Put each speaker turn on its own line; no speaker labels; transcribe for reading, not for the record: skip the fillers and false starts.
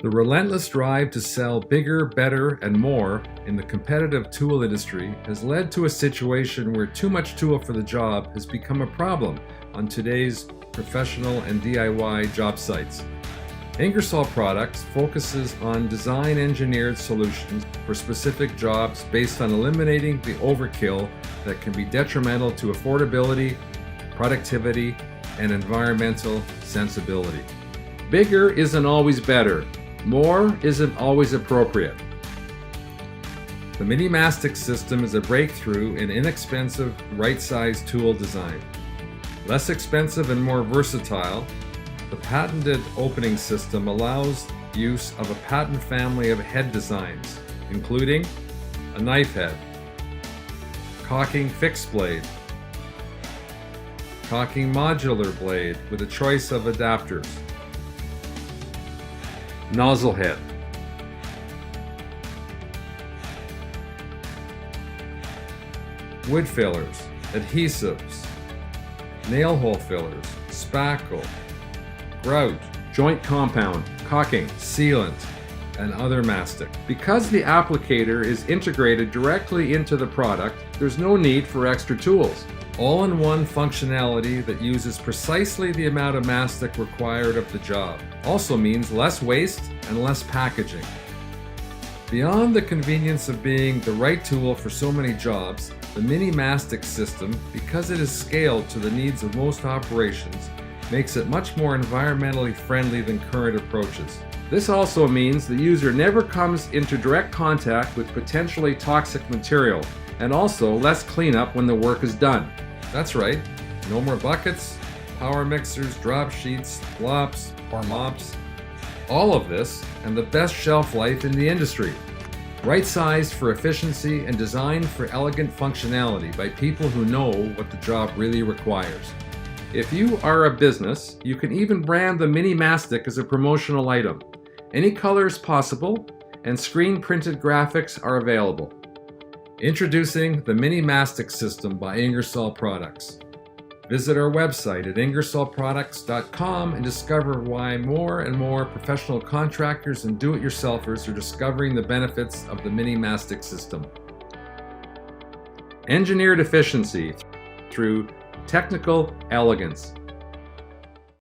The relentless drive to sell bigger, better, and more in the competitive tool industry has led to a situation where too much tool for the job has become a problem on today's professional and DIY job sites. Ingersoll Products focuses on design-engineered solutions for specific jobs based on eliminating the overkill that can be detrimental to affordability, productivity, and environmental sensibility. Bigger isn't always better. More isn't always appropriate. The Mini Mastic system is a breakthrough in inexpensive, right-sized tool design. Less expensive and more versatile, the patented opening system allows use of a patent family of head designs, including a knife head, caulking fixed blade, caulking modular blade with a choice of adapters, nozzle head, wood fillers, adhesives, nail hole fillers, spackle, grout, joint compound, caulking, sealant, and other mastic. Because the applicator is integrated directly into the product, there's no need for extra tools. All-in-one functionality that uses precisely the amount of mastic required of the job. Also means less waste and less packaging. Beyond the convenience of being the right tool for so many jobs, the Mini Mastic system, because it is scaled to the needs of most operations, makes it much more environmentally friendly than current approaches. This also means the user never comes into direct contact with potentially toxic material, and also less cleanup when the work is done. That's right, no more buckets, power mixers, drop sheets, flops, or mops. All of this, and the best shelf life in the industry. Right-sized for efficiency and designed for elegant functionality by people who know what the job really requires. If you are a business, you can even brand the Mini Mastic as a promotional item. Any colors possible, and screen-printed graphics are available. Introducing the Mini Mastic system by Ingersoll Products. Visit our website at ingersollproducts.com and discover why more and more professional contractors and do-it-yourselfers are discovering the benefits of the Mini Mastic system. Engineered efficiency through technical elegance.